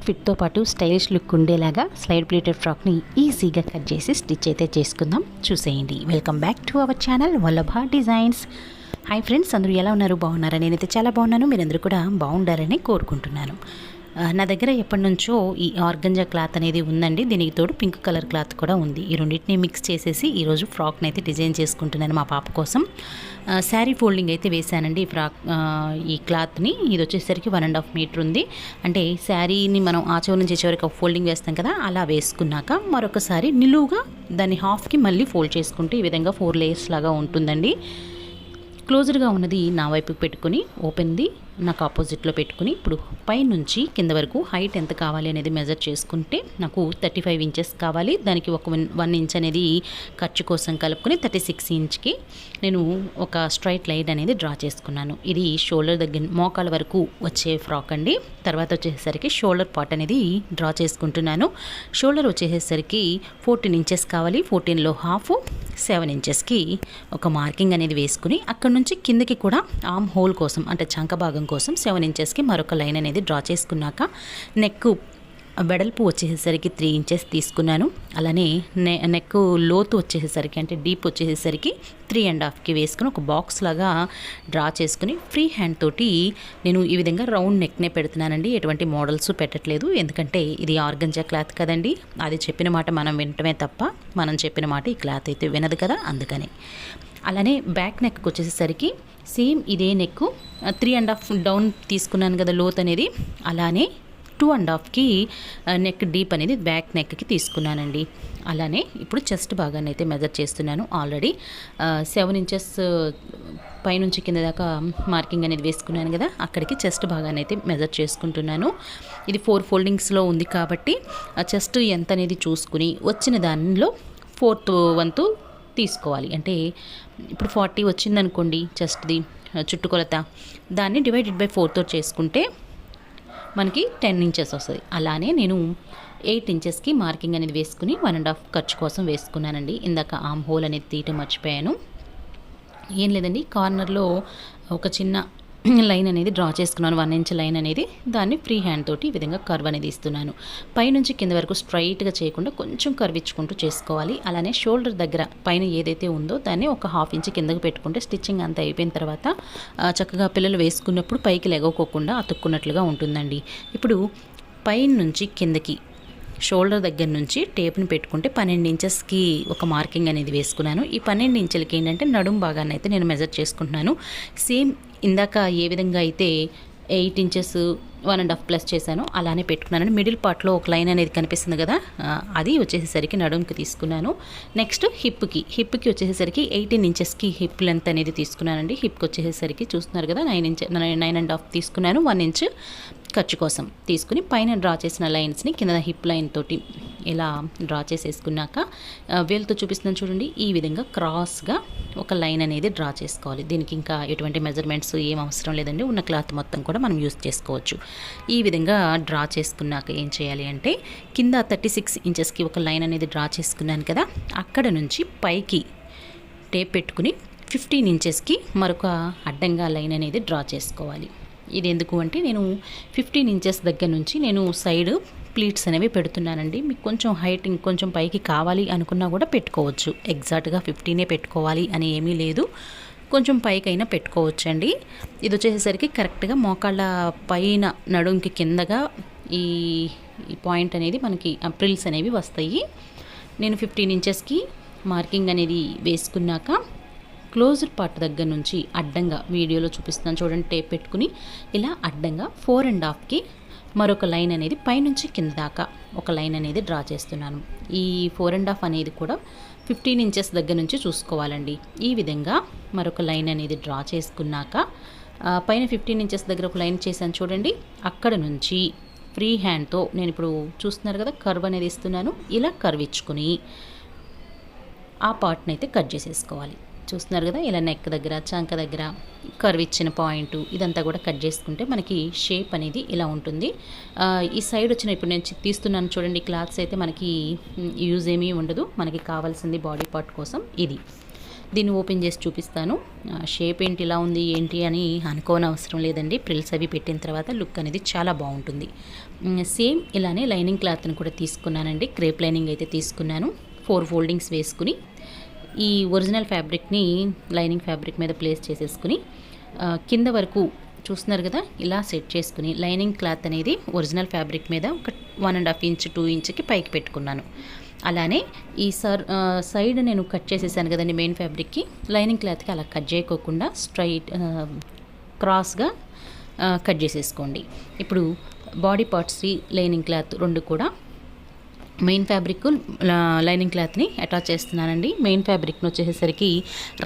Perfect ఫిట్తో పాటు stylish look ఉండేలాగా స్లైడ్ ప్లేటెడ్ ఫ్రాక్ని ఈజీగా కట్ చేసి స్టిచ్ అయితే చేసుకుందాం. చూసేయండి. Welcome back to our channel Vallabha designs. Hi friends, అందరూ ఎలా ఉన్నారు? బాగున్నారా? నేనైతే చాలా బాగున్నాను. మీరందరూ కూడా బాగుండాలని కోరుకుంటున్నాను. నా దగ్గర ఎప్పటి నుంచో ఈ ఆర్గంజా క్లాత్ అనేది ఉందండి. దీనికి తోడు పింక్ కలర్ క్లాత్ కూడా ఉంది. ఈ రెండింటిని మిక్స్ చేసేసి ఈరోజు ఫ్రాక్ని అయితే డిజైన్ చేసుకుంటున్నాను మా పాప కోసం. శారీ ఫోల్డింగ్ అయితే వేసానండి ఈ క్లాత్ని. ఇది వచ్చేసరికి 1.5 మీటర్ ఉంది. అంటే శారీని మనం ఆ చివరి నుంచి చివరికి ఫోల్డింగ్ వేస్తాం కదా, అలా వేసుకున్నాక మరొకసారి నిలువుగా దాన్ని హాఫ్కి మళ్ళీ ఫోల్డ్ చేసుకుంటే ఈ విధంగా 4 లేయర్స్ లాగా ఉంటుందండి. క్లోజ్డ్గా ఉన్నది నా వైపుకి పెట్టుకుని, ఓపెన్ది నాకు ఆపోజిట్లో పెట్టుకుని, ఇప్పుడు పైనుంచి కింద వరకు హైట్ ఎంత కావాలి అనేది మెజర్ చేసుకుంటే నాకు 35 ఇంచెస్ కావాలి. దానికి ఒక 1 ఇంచ్ అనేది ఖర్చు కోసం కలుపుకొని 36 ఇంచ్కి నేను ఒక స్ట్రైట్ లైన్ అనేది డ్రా చేసుకున్నాను. ఇది షోల్డర్ దగ్గర మోకాళ్ళ వరకు వచ్చే ఫ్రాక్ అండి. తర్వాత వచ్చేసరికి షోల్డర్ పార్ట్ అనేది డ్రా చేసుకుంటున్నాను. షోల్డర్ వచ్చేసరికి 14 ఇంచెస్ కావాలి. 14లో హాఫ్ 7 ఇంచెస్కి ఒక మార్కింగ్ అనేది వేసుకుని అక్కడ నుంచి కిందకి కూడా ఆర్మ్ హోల్ కోసం అంటే చంక భాగం కోసం 7 ఇంచెస్కి మరొక లైన్ అనేది డ్రా చేసుకున్నాక నెక్ వెడల్పు వచ్చేసరికి 3 ఇంచెస్ తీసుకున్నాను. అలానే నెక్ లోతు వచ్చేసరికి అంటే డీప్ వచ్చేసరికి 3.5కి వేసుకుని ఒక బాక్స్ లాగా డ్రా చేసుకుని ఫ్రీ హ్యాండ్ తోటి నేను ఈ విధంగా రౌండ్ నెక్నే పెడుతున్నానండి. ఎటువంటి మోడల్స్ పెట్టట్లేదు, ఎందుకంటే ఇది ఆర్గంజా క్లాత్ కదండి. అది చెప్పిన మాట మనం వినటమే తప్ప మనం చెప్పిన మాట ఈ క్లాత్ అయితే వినదు కదా, అందుకని. అలానే బ్యాక్ నెక్కి వచ్చేసరికి సేమ్ ఇదే నెక్ 3.5 డౌన్ తీసుకున్నాను కదా లోత్ అనేది, అలానే 2.5కి నెక్ డీప్ అనేది బ్యాక్ నెక్కి తీసుకున్నానండి. అలానే ఇప్పుడు చెస్ట్ భాగాన్ని అయితే మెజర్ చేస్తున్నాను. ఆల్రెడీ 7 ఇంచెస్ పైనుంచి కింద దాకా మార్కింగ్ అనేది వేసుకున్నాను కదా, అక్కడికి చెస్ట్ భాగాన్ని అయితే మెజర్ చేసుకుంటున్నాను. ఇది 4 ఫోల్డింగ్స్లో ఉంది కాబట్టి చెస్ట్ ఎంత అనేది చూసుకుని వచ్చిన దానిలో 4th వంతు తీసుకోవాలి. అంటే ఇప్పుడు 40 వచ్చిందనుకోండి చెస్ట్ది చుట్టుకొలత, దాన్ని డివైడెడ్ బై 4తో చేసుకుంటే మనకి 10 ఇంచెస్ వస్తుంది. అలానే నేను 8 ఇంచెస్కి మార్కింగ్ అనేది వేసుకుని 1.5 ఖర్చు కోసం వేసుకున్నానండి. ఇందాక ఆర్మ్ హోల్ అనేది తీయటం మర్చిపోయాను. ఏం లేదండి, కార్నర్లో ఒక చిన్న లైన్ అనేది డ్రా చేసుకున్నాను, 1 ఇంచ్ లైన్ అనేది. దాన్ని ఫ్రీ హ్యాండ్ తోటి ఈ విధంగా కర్వ్ అనేది ఇస్తున్నాను. పైనుంచి కింద వరకు స్ట్రైట్గా చేయకుండా కొంచెం కర్వ్ ఇచ్చుకుంటూ చేసుకోవాలి. అలానే షోల్డర్ దగ్గర పైన ఏదైతే ఉందో దాన్ని ఒక 1/2 ఇంచ్ కిందకు పెట్టుకుంటే స్టిచ్చింగ్ అంతా అయిపోయిన తర్వాత చక్కగా పిల్లలు వేసుకున్నప్పుడు పైకి లెగవకోకుండా అతుక్కున్నట్లుగా ఉంటుందండి. ఇప్పుడు పైన నుంచి కిందకి షోల్డర్ దగ్గర నుంచి టేప్ని పెట్టుకుంటే 12 ఇంచెస్కి ఒక మార్కింగ్ అనేది వేసుకున్నాను. ఈ 12 ఇంచులకి ఏంటంటే నడుం భాగాన్ని అయితే నేను మెజర్ చేసుకుంటున్నాను. సేమ్ ఇందాక ఏ విధంగా అయితే 8 ఇంచెస్ 1.5 ప్లస్ చేశాను అలానే పెట్టుకున్నాను. మిడిల్ పార్ట్లో ఒక లైన్ అనేది కనిపిస్తుంది కదా, అది వచ్చేసరికి నడుంకి తీసుకున్నాను. నెక్స్ట్ హిప్కి వచ్చేసరికి 18 ఇంచెస్కి హిప్ లెంత్ అనేది తీసుకున్నానండి. హిప్కి వచ్చేసరికి చూస్తున్నారు కదా 9.5 తీసుకున్నాను. 1 ఇంచ్ ఖర్చు కోసం తీసుకుని పైన డ్రా చేసిన లైన్స్ని కింద హిప్ లైన్ తోటి ఇలా డ్రా చేసేసుకున్నాక వేలుతో చూపిస్తున్నాను చూడండి, ఈ విధంగా క్రాస్గా ఒక లైన్ అనేది డ్రా చేసుకోవాలి. దీనికి ఇంకా ఎటువంటి మెజర్మెంట్స్ ఏం అవసరం లేదండి, ఉన్న క్లాత్ మొత్తం కూడా మనం యూస్ చేసుకోవచ్చు. ఈ విధంగా డ్రా చేసుకున్నాక ఏం చేయాలి అంటే కింద 36 ఇంచెస్కి ఒక లైన్ అనేది డ్రా చేసుకున్నాను కదా, అక్కడ నుంచి పైకి టేప్ పెట్టుకుని 15 ఇంచెస్కి మరొక అడ్డంగా లైన్ అనేది డ్రా చేసుకోవాలి. ఇది ఎందుకు అంటే నేను 15 ఇంచెస్ దగ్గర నుంచి నేను సైడ్ ప్లీట్స్ అనేవి పెడుతున్నానండి. మీకు కొంచెం హైట్ ఇంకొంచెం పైకి కావాలి అనుకున్నా కూడా పెట్టుకోవచ్చు. ఎగ్జాక్ట్గా 15 పెట్టుకోవాలి అని ఏమీ లేదు, కొంచెం పైకైనా పెట్టుకోవచ్చండి. ఇది వచ్చేసరికి కరెక్ట్గా మోకాళ్ళ పైన నడుంకి కిందగా ఈ పాయింట్ అనేది మనకి ప్రిల్స్ అనేవి వస్తాయి. నేను 15 ఇంచెస్కి మార్కింగ్ అనేది వేసుకున్నాక క్లోజ్డ్ పార్ట్ దగ్గర నుంచి అడ్డంగా వీడియోలో చూపిస్తున్నాను చూడండి, టేప్ పెట్టుకుని ఇలా అడ్డంగా 4.5కి మరొక లైన్ అనేది పైనుంచి కింద దాకా ఒక లైన్ అనేది డ్రా చేస్తున్నాను. ఈ 4.5 అనేది కూడా 15 ఇంచెస్ దగ్గర నుంచి చూసుకోవాలండి. ఈ విధంగా మరొక లైన్ అనేది డ్రా చేసుకున్నాక పైన 15 ఇంచెస్ దగ్గర ఒక లైన్ చేశాను చూడండి, అక్కడ నుంచి ఫ్రీ హ్యాండ్తో నేను ఇప్పుడు చూస్తున్నారు కదా కర్వ్ అనేది ఇస్తున్నాను. ఇలా కర్వ్ ఇచ్చుకుని ఆ పార్ట్ని అయితే కట్ చేసేసుకోవాలి. చూస్తున్నారు కదా, ఇలా నెక్ దగ్గర చంక దగ్గర కర్వ్ ఇచ్చిన పాయింట్ ఇదంతా కూడా కట్ చేసుకుంటే మనకి షేప్ అనేది ఇలా ఉంటుంది. ఈ సైడ్ వచ్చిన ఇప్పుడు నేను తీస్తున్నాను చూడండి, క్లాత్స్ అయితే మనకి యూజ్ ఏమీ ఉండదు. మనకి కావాల్సింది బాడీ పార్ట్ కోసం ఇది. దీన్ని ఓపెన్ చేసి చూపిస్తాను. షేప్ ఏంటి ఇలా ఉంది ఏంటి అని అనుకోని అవసరం లేదండి. ప్రిల్స్ అవి పెట్టిన తర్వాత లుక్ అనేది చాలా బాగుంటుంది. సేమ్ ఇలానే లైనింగ్ క్లాత్ని కూడా తీసుకున్నానండి. క్రేప్ లైనింగ్ అయితే తీసుకున్నాను. 4 ఫోల్డింగ్స్ వేసుకుని ఈ ఒరిజినల్ ఫ్యాబ్రిక్ని లైనింగ్ ఫ్యాబ్రిక్ మీద ప్లేస్ చేసేసుకుని కింద వరకు చూస్తున్నారు కదా, ఇలా సెట్ చేసుకుని లైనింగ్ క్లాత్ అనేది ఒరిజినల్ ఫ్యాబ్రిక్ మీద ఒక 1.5 ఇంచ్ 2 ఇంచ్కి పైకి పెట్టుకున్నాను. అలానే ఈ సైడ్ నేను కట్ చేసేసాను కదండి మెయిన్ ఫ్యాబ్రిక్కి. లైనింగ్ క్లాత్కి అలా కట్ చేయకోకుండా స్ట్రైట్ క్రాస్గా కట్ చేసేసుకోండి. ఇప్పుడు బాడీ పార్ట్స్ లైనింగ్ క్లాత్ రెండు కూడా మెయిన్ ఫ్యాబ్రిక్ లైనింగ్ క్లాత్ని అటాచ్ చేస్తున్నానండి. మెయిన్ ఫ్యాబ్రిక్ని వచ్చేసరికి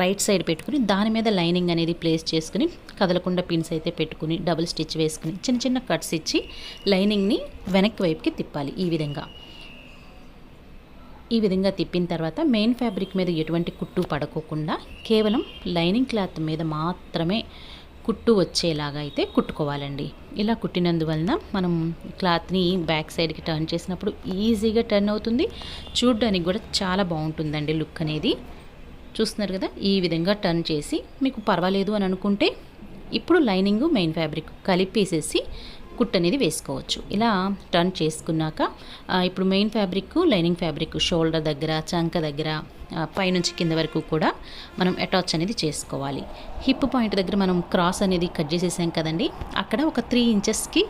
రైట్ సైడ్ పెట్టుకుని దాని మీద లైనింగ్ అనేది ప్లేస్ చేసుకుని కదలకుండా పిన్స్ అయితే పెట్టుకుని డబుల్ స్టిచ్ వేసుకుని చిన్న చిన్న కట్స్ ఇచ్చి లైనింగ్ని వెనక్కి వైపుకి తిప్పాలి. ఈ విధంగా తిప్పిన తర్వాత మెయిన్ ఫ్యాబ్రిక్ మీద ఎటువంటి కుట్టు పడుకోకుండా కేవలం లైనింగ్ క్లాత్ మీద మాత్రమే కుట్టు వచ్చేలాగా అయితే కుట్టుకోవాలండి. ఇలా కుట్టినందువలన మనం క్లాత్ని బ్యాక్ సైడ్కి టర్న్ చేసినప్పుడు ఈజీగా టర్న్ అవుతుంది. చూడడానికి కూడా చాలా బాగుంటుందండి లుక్ అనేది. చూస్తున్నారు కదా, ఈ విధంగా టర్న్ చేసి మీకు పర్వాలేదు అని అనుకుంటే ఇప్పుడు లైనింగ్ మెయిన్ ఫ్యాబ్రిక్ కలిపేసేసి కుట్ అనేది వేసుకోవచ్చు. ఇలా టర్న్ చేసుకున్నాక ఇప్పుడు main fabric lining fabric shoulder దగ్గర చంక దగ్గర పైనుంచి కింద వరకు కూడా మనం అటాచ్ అనేది చేసుకోవాలి. హిప్ పాయింట్ దగ్గర మనం క్రాస్ అనేది కట్ చేసేసాం కదండి, అక్కడ ఒక 3 ఇంచెస్కి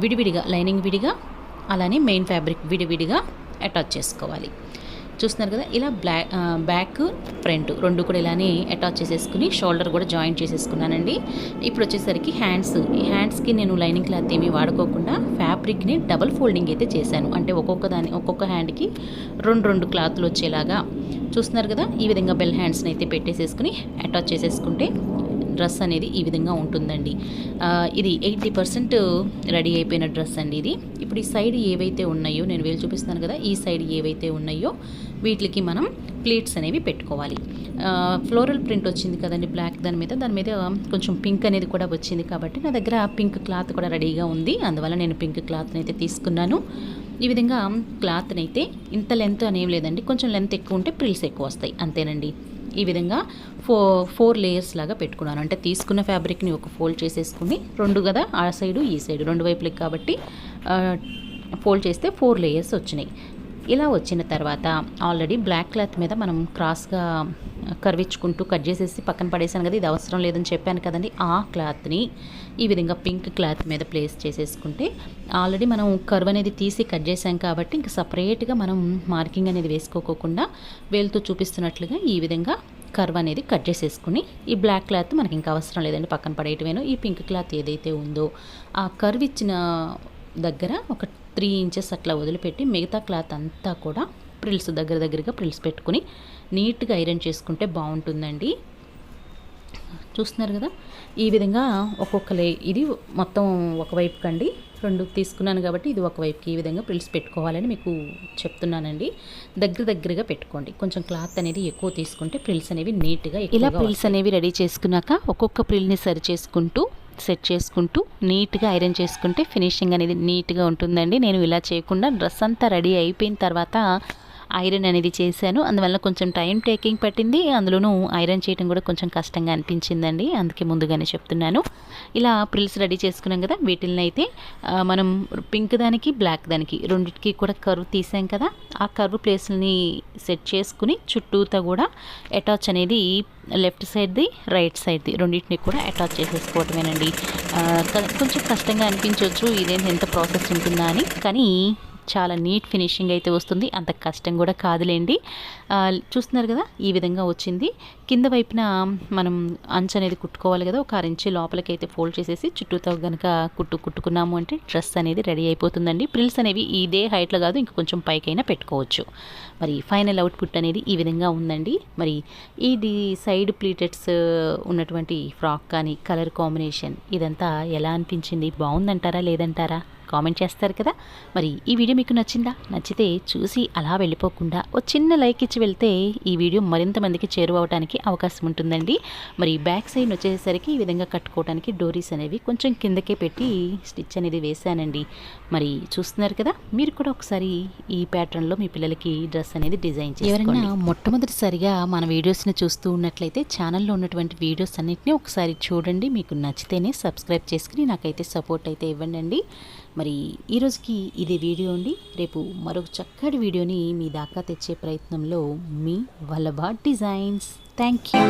విడివిడిగా లైనింగ్ విడిగా అలానే మెయిన్ ఫ్యాబ్రిక్ విడివిడిగా అటాచ్ చేసుకోవాలి. చూస్తున్నారు కదా, ఇలా బ్యాక్ ఫ్రంట్ రెండు కూడా ఇలానే అటాచ్ చేసేసుకుని షోల్డర్ కూడా జాయింట్ చేసేసుకున్నానండి. ఇప్పుడు వచ్చేసరికి ఈ హ్యాండ్స్కి నేను లైనింగ్ క్లాత్ ఏమీ వాడుకోకుండా ఫ్యాబ్రిక్ని డబల్ ఫోల్డింగ్ అయితే చేశాను. అంటే ఒక్కొక్క హ్యాండ్కి 2 క్లాత్లు వచ్చేలాగా చూస్తున్నారు కదా, ఈ విధంగా బెల్ హ్యాండ్స్ని అయితే పెట్టేసేసుకుని అటాచ్ చేసేసుకుంటే డ్రెస్ అనేది ఈ విధంగా ఉంటుందండి. ఇది 80% రెడీ అయిపోయిన డ్రెస్ అండి ఇది. ఇప్పుడు ఈ సైడ్ ఏవైతే ఉన్నాయో నేను వేలు చూపిస్తాను కదా, ఈ సైడ్ ఏవైతే ఉన్నాయో వీటికి మనం ప్లీట్స్ అనేవి పెట్టుకోవాలి. ఫ్లోరల్ ప్రింట్ వచ్చింది కదండి బ్లాక్, దాని మీద కొంచెం పింక్ అనేది కూడా వచ్చింది కాబట్టి నా దగ్గర పింక్ క్లాత్ కూడా రెడీగా ఉంది. అందువల్ల నేను పింక్ క్లాత్ని అయితే తీసుకున్నాను. ఈ విధంగా క్లాత్ని అయితే ఇంత లెంత్ అనేం లేదండి, కొంచెం లెంత్ ఎక్కువ ఉంటే ప్రిల్స్ ఎక్కువ వస్తాయి అంతేనండి. ఈ విధంగా 4 లేయర్స్ లాగా పెట్టుకున్నాను. అంటే తీసుకున్న ఫ్యాబ్రిక్ని ఒక ఫోల్డ్ చేసేసుకుని 2 కదా, ఆ సైడు ఈ సైడు 2 వైపులకి కాబట్టి ఫోల్డ్ చేస్తే 4 లేయర్స్ వచ్చినాయి. ఇలా వచ్చిన తర్వాత ఆల్రెడీ బ్లాక్ క్లాత్ మీద మనం క్రాస్గా కర్వించుకుంటూ కట్ చేసేసి పక్కన పడేసాను కదా, ఇది అవసరం లేదని చెప్పాను కదండి. ఆ క్లాత్ని ఈ విధంగా పింక్ క్లాత్ మీద ప్లేస్ చేసేసుకుంటే ఆల్రెడీ మనం కర్వ్ అనేది తీసి కట్ చేసాం కాబట్టి ఇంకా సపరేట్గా మనం మార్కింగ్ అనేది వేసుకోకుండా వేలుతో చూపిస్తున్నట్లుగా ఈ విధంగా కర్వ్ అనేది కట్ చేసేసుకుని ఈ బ్లాక్ క్లాత్ మనకి ఇంకా అవసరం లేదండి, పక్కన పడేయటమేను. ఈ పింక్ క్లాత్ ఏదైతే ఉందో ఆ కర్వ్ ఇచ్చిన దగ్గర ఒక 3 ఇంచెస్ అట్లా వదిలిపెట్టి మిగతా క్లాత్ అంతా కూడా దగ్గరగా ప్రిల్స్ పెట్టుకుని నీట్గా ఐరన్ చేసుకుంటే బాగుంటుందండి. చూస్తున్నారు కదా, ఈ విధంగా ఇది మొత్తం ఒకవైపు కండి 2 తీసుకున్నాను కాబట్టి ఇది ఒకవైపుకి ఈ విధంగా ప్రిల్స్ పెట్టుకోవాలని మీకు చెప్తున్నానండి. దగ్గరగా పెట్టుకోండి. కొంచెం క్లాత్ అనేది ఎక్కువ తీసుకుంటే ప్రిల్స్ అనేవి నీట్గా ఇలా ప్రిల్స్ అనేవి రెడీ చేసుకున్నాక ఒక్కొక్క ప్రిల్ని సెట్ చేసుకుంటూ నీట్గా ఐరన్ చేసుకుంటే ఫినిషింగ్ అనేది నీట్గా ఉంటుందండి. నేను ఇలా చేయకుండా డ్రెస్ అంతా రెడీ అయిపోయిన తర్వాత ఐరన్ అనేది చేశాను. అందువల్ల కొంచెం టైం టేకింగ్ పట్టింది, అందులోనూ ఐరన్ చేయడం కూడా కొంచెం కష్టంగా అనిపించిందండి, అందుకే ముందుగానే చెప్తున్నాను. ఇలా ప్రిల్స్ రెడీ చేసుకున్నాం కదా, వీటిల్ని అయితే మనం పింక్ దానికి బ్లాక్ దానికి రెండింటికి కూడా కర్వ్ తీసాం కదా, ఆ కర్వ్ ప్లేస్ని సెట్ చేసుకుని చుట్టూతా కూడా అటాచ్ అనేది లెఫ్ట్ సైడ్ది రైట్ సైడ్ది రెండింటిని కూడా అటాచ్ చేసేసుకోవటమేనండి. కొంచెం కష్టంగా అనిపించవచ్చు ఇదేంటి ఎంత ప్రాసెస్ ఉంటుందా అని, కానీ చాలా నీట్ ఫినిషింగ్ అయితే వస్తుంది, అంత కష్టం కూడా కాదులేండి. చూస్తున్నారు కదా, ఈ విధంగా వచ్చింది. కింద వైపున మనం అంచు అనేది కుట్టుకోవాలి కదా, ఒక 6 ఇంచ్ లోపలికి అయితే ఫోల్డ్ చేసేసి చుట్టూతో కనుక కుట్టుకున్నాము అంటే డ్రెస్ అనేది రెడీ అయిపోతుందండి. ప్రిల్స్ అనేవి ఇదే హైట్లో కాదు, ఇంక కొంచెం పైకైనా పెట్టుకోవచ్చు. మరి ఫైనల్ అవుట్పుట్ అనేది ఈ విధంగా ఉందండి. మరి ఇది సైడ్ ప్లీటెడ్స్ ఉన్నటువంటి ఫ్రాక్ కానీ కలర్ కాంబినేషన్ ఇదంతా ఎలా అనిపించింది, బాగుందంటారా లేదంటారా కామెంట్ చేస్తారు కదా. మరి ఈ వీడియో మీకు నచ్చితే చూసి అలా వెళ్ళిపోకుండా ఒక చిన్న లైక్ ఇచ్చి వెళ్తే ఈ వీడియో మరింత మందికి చేరువవడానికి అవకాశం ఉంటుందండి. మరి బ్యాక్ సైడ్ వచ్చేసరికి ఈ విధంగా కట్టుకోవడానికి డోరీస్ అనేవి కొంచెం కిందకే పెట్టి స్టిచ్ అనేది వేసానండి. మరి చూస్తున్నారు కదా, మీరు కూడా ఒకసారి ఈ ప్యాటర్న్లో మీ పిల్లలకి డ్రెస్ అనేది డిజైన్ చేసుకోండి. ఎవరైనా మొట్టమొదటిసారిగా మన వీడియోస్ని చూస్తూ ఉన్నట్లయితే ఛానల్లో ఉన్నటువంటి వీడియోస్ అన్నిటిని ఒకసారి చూడండి. మీకు నచ్చితేనే సబ్స్క్రైబ్ చేసుకుని నాకైతే సపోర్ట్ అయితే ఇవ్వండి. మరి ఈరోజుకి ఇది వీడియో అండి. రేపు మరొక చక్కటి వీడియోని మీ దాకా తెచ్చే ప్రయత్నంలో మీ వల్లభ డిజైన్స్. Thank you.